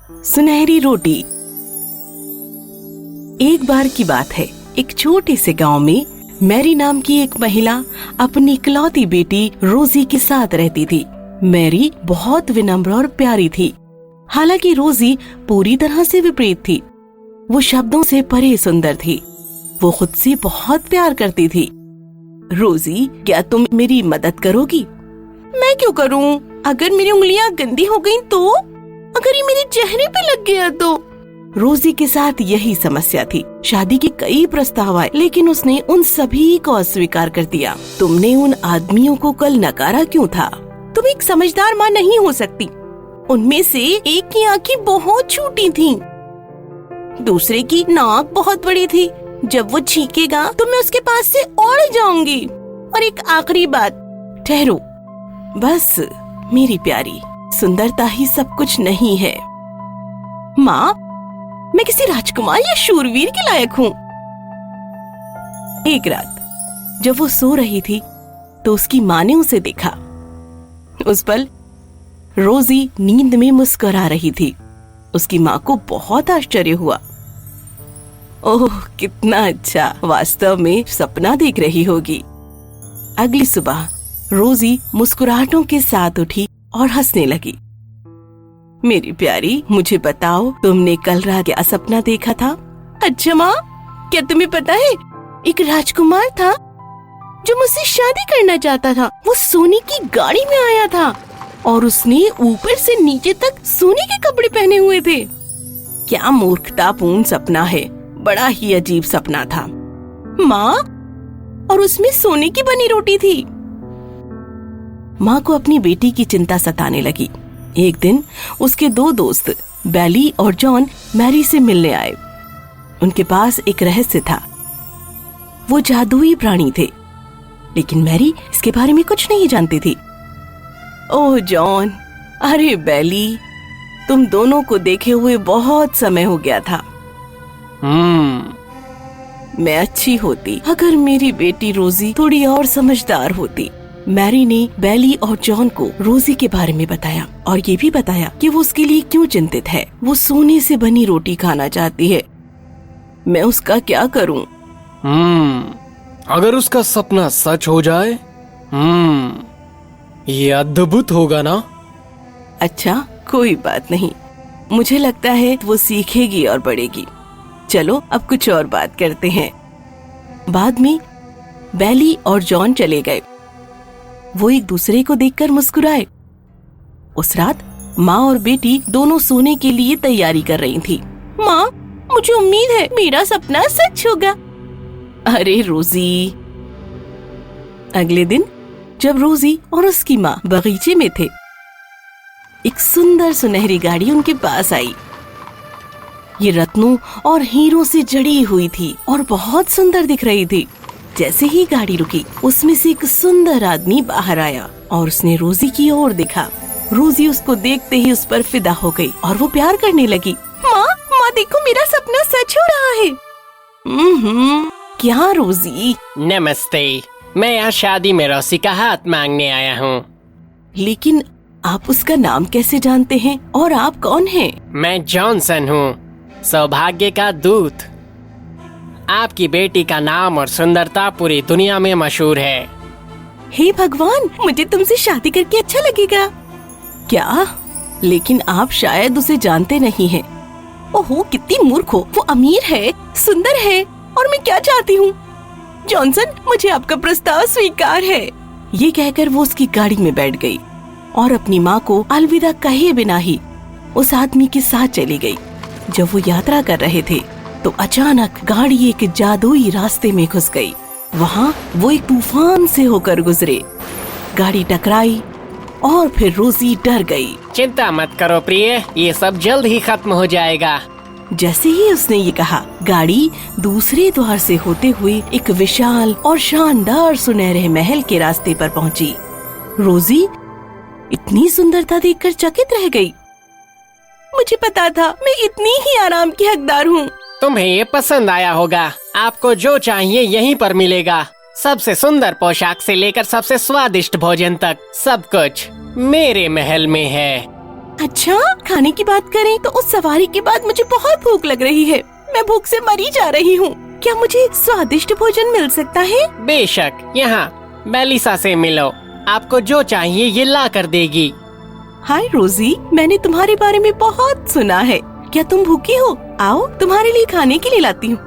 सुनहरी रोटी। एक बार की बात है, एक छोटे से गांव में मैरी नाम की एक महिला अपनी इकलौती बेटी रोजी के साथ रहती थी। मैरी बहुत विनम्र और प्यारी थी, हालांकि रोजी पूरी तरह से विपरीत थी। वो शब्दों से परे सुंदर थी। वो खुद से बहुत प्यार करती थी। रोजी, क्या तुम मेरी मदद करोगी? मैं क्यों करूं? अगर मेरी उंगलियां गंदी हो गईं तो? अगर ये मेरे चेहरे पे लग गया तो? रोजी के साथ यही समस्या थी। शादी के कई प्रस्ताव आए, लेकिन उसने उन सभी को अस्वीकार कर दिया। तुमने उन आदमियों को कल नकारा क्यों था? तुम एक समझदार माँ नहीं हो सकती। उनमें से एक की आंखें बहुत छोटी थीं, दूसरे की नाक बहुत बड़ी थी। जब वो छींकेगा तो मैं उसके पास से उड़ जाऊंगी। और एक आखिरी बात, ठहरो, बस मेरी प्यारी, सुंदरता ही सब कुछ नहीं है। माँ, मैं किसी राजकुमार या शूरवीर के लायक हूँ। एक रात जब वो सो रही थी तो उसकी माँ ने उसे देखा। उस पल रोजी नींद में मुस्कुरा रही थी। उसकी माँ को बहुत आश्चर्य हुआ। ओह, कितना अच्छा, वास्तव में सपना देख रही होगी। अगली सुबह रोजी मुस्कुराहटों के साथ उठी और हंसने लगी। मेरी प्यारी, मुझे बताओ, तुमने कल रात क्या सपना देखा था? अच्छा माँ, क्या तुम्हें पता है, एक राजकुमार था जो मुझसे शादी करना चाहता था। वो सोने की गाड़ी में आया था और उसने ऊपर से नीचे तक सोने के कपड़े पहने हुए थे। क्या मूर्खतापूर्ण सपना है, बड़ा ही अजीब सपना था। माँ, और उसमें सोने की बनी रोटी थी। माँ को अपनी बेटी की चिंता सताने लगी। एक दिन उसके दो दोस्त बेली और जॉन मैरी से मिलने आए। उनके पास एक रहस्य था। वो जादुई प्राणी थे, लेकिन मैरी इसके बारे में कुछ नहीं जानती थी। ओह जॉन, अरे बेली, तुम दोनों को देखे हुए बहुत समय हो गया था। मैं अच्छी होती अगर मेरी बेटी रोजी थोड़ी और समझदार होती। मैरी ने बेली और जॉन को रोजी के बारे में बताया और ये भी बताया कि वो उसके लिए क्यों चिंतित है। वो सोने से बनी रोटी खाना चाहती है। मैं उसका क्या करूं? अगर उसका सपना सच हो जाए, ये अद्भुत होगा ना? अच्छा, कोई बात नहीं। मुझे लगता है वो सीखेगी और बढ़ेगी। चलो अब कुछ और बात करते हैं। बाद में बेली और जॉन चले गए। वो एक दूसरे को देखकर मुस्कुराए। उस रात माँ और बेटी दोनों सोने के लिए तैयारी कर रही थी। माँ, मुझे उम्मीद है मेरा सपना सच होगा। अरे रोजी। अगले दिन जब रोजी और उसकी माँ बगीचे में थे, एक सुंदर सुनहरी गाड़ी उनके पास आई। ये रत्नों और हीरों से जड़ी हुई थी और बहुत सुंदर दिख रही थी। जैसे ही गाड़ी रुकी, उसमें से एक सुंदर आदमी बाहर आया और उसने रोजी की ओर देखा। रोजी उसको देखते ही उस पर फिदा हो गई और वो प्यार करने लगी। माँ, देखो, मेरा सपना सच हो रहा है। क्या रोजी? नमस्ते, मैं यहाँ शादी में रोजी का हाथ मांगने आया हूँ। लेकिन आप उसका नाम कैसे जानते हैं और आप कौन हैं? मैं जॉनसन हूँ, सौभाग्य का दूत। आपकी बेटी का नाम और सुंदरता पूरी दुनिया में मशहूर है। हे भगवान, मुझे तुमसे शादी करके अच्छा लगेगा। क्या? लेकिन आप शायद उसे जानते नहीं हैं। ओहो, कितनी मूर्ख हो। वो अमीर है, सुंदर है, और मैं क्या चाहती हूँ? जॉनसन, मुझे आपका प्रस्ताव स्वीकार है। ये कहकर वो उसकी गाड़ी में बैठ गई और अपनी माँ को अलविदा कहे बिना ही उस आदमी के साथ चली गई। जब वो यात्रा कर रहे थे तो अचानक गाड़ी एक जादुई रास्ते में घुस गई। वहाँ वो एक तूफान से होकर गुजरे। गाड़ी टकराई और फिर रोजी डर गई। चिंता मत करो प्रिय, ये सब जल्द ही खत्म हो जाएगा। जैसे ही उसने ये कहा, गाड़ी दूसरे द्वार से होते हुए एक विशाल और शानदार सुनहरे महल के रास्ते पर पहुंची। रोजी इतनी सुंदरता देखकर चकित रह गई। मुझे पता था मैं इतनी ही आराम की हकदार हूँ। तुम्हें ये पसंद आया होगा। आपको जो चाहिए यहीं पर मिलेगा। सबसे सुंदर पोशाक से लेकर सबसे स्वादिष्ट भोजन तक, सब कुछ मेरे महल में है। अच्छा, खाने की बात करें तो उस सवारी के बाद मुझे बहुत भूख लग रही है। मैं भूख से मरी जा रही हूँ। क्या मुझे स्वादिष्ट भोजन मिल सकता है? बेशक, यहाँ मेलिसा से मिलो, आपको जो चाहिए ये ला कर देगी। हाय रोजी, मैंने तुम्हारे बारे में बहुत सुना है। क्या तुम भूखी हो? आओ, तुम्हारे लिए खाने के लिए लाती हूँ।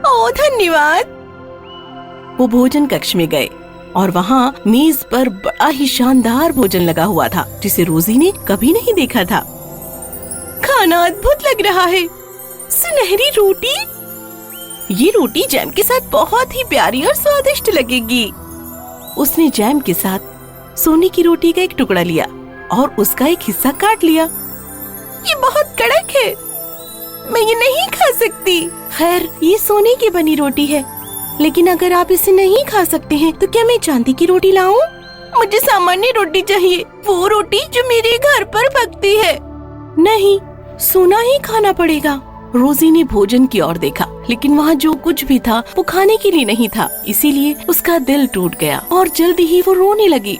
ओह धन्यवाद। वो भोजन कक्ष में गए और वहाँ मेज पर बड़ा ही शानदार भोजन लगा हुआ था जिसे रोजी ने कभी नहीं देखा था। खाना अद्भुत लग रहा है। सुनहरी रोटी, ये रोटी जैम के साथ बहुत ही प्यारी और स्वादिष्ट लगेगी। उसने जैम के साथ सोने की रोटी का एक टुकड़ा लिया और उसका एक हिस्सा काट लिया। ये बहुत कड़क है, मैं ये नहीं खा सकती। खैर, ये सोने की बनी रोटी है, लेकिन अगर आप इसे नहीं खा सकते हैं तो क्या मैं चांदी की रोटी लाऊं? मुझे सामान्य रोटी चाहिए, वो रोटी जो मेरे घर पर पकती है। नहीं, सोना ही खाना पड़ेगा। रोजी ने भोजन की ओर देखा, लेकिन वहाँ जो कुछ भी था वो खाने के लिए नहीं था, इसीलिए उसका दिल टूट गया और जल्दी ही वो रोने लगी।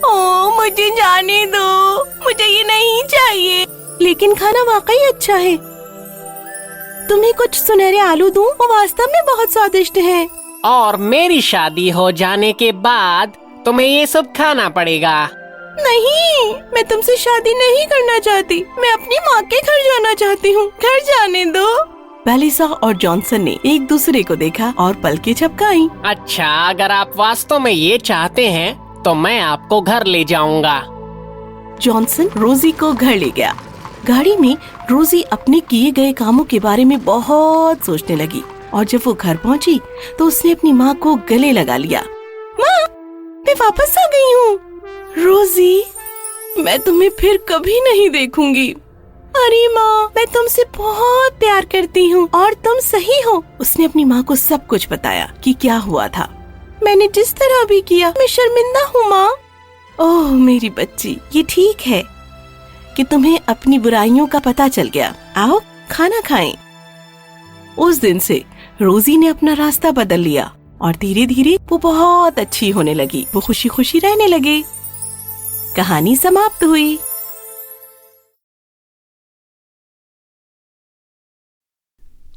ओह, मुझे जाने दो, मुझे ये नहीं चाहिए। लेकिन खाना वाकई अच्छा है। तुम्हें कुछ सुनहरे आलू दूं? वो वास्तव में बहुत स्वादिष्ट हैं। और मेरी शादी हो जाने के बाद तुम्हें ये सब खाना पड़ेगा। नहीं, मैं तुमसे शादी नहीं करना चाहती। मैं अपनी माँ के घर जाना चाहती हूँ। घर जाने दो। मेलिसा और जॉनसन ने एक दूसरे को देखा और पलकें झपकाईं। अच्छा, अगर आप वास्तव में ये चाहते हैं तो मैं आपको घर ले जाऊंगा। जॉनसन रोजी को घर ले गया। गाड़ी में रोजी अपने किए गए कामों के बारे में बहुत सोचने लगी और जब वो घर पहुंची तो उसने अपनी माँ को गले लगा लिया। माँ, मैं वापस आ गई हूँ। रोजी, मैं तुम्हें फिर कभी नहीं देखूंगी। अरे माँ, मैं तुमसे बहुत प्यार करती हूँ और तुम सही हो। उसने अपनी माँ को सब कुछ बताया कि क्या हुआ था। मैंने जिस तरह भी किया, मैं शर्मिंदा हूँ माँ। ओह मेरी बच्ची, ये ठीक है कि तुम्हें अपनी बुराइयों का पता चल गया। आओ खाना खाएं। उस दिन से रोजी ने अपना रास्ता बदल लिया और धीरे धीरे वो बहुत अच्छी होने लगी। वो खुशी खुशी रहने लगे। कहानी समाप्त हुई।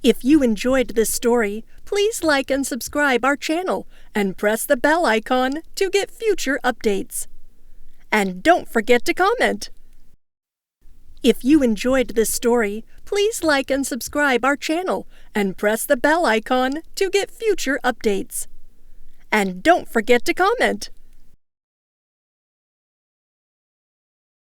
If you enjoyed this story, please like and subscribe our channel and press the bell icon to get future updates. And don't forget to comment. If you enjoyed this story, please like and subscribe our channel and press the bell icon to get future updates. And don't forget to comment.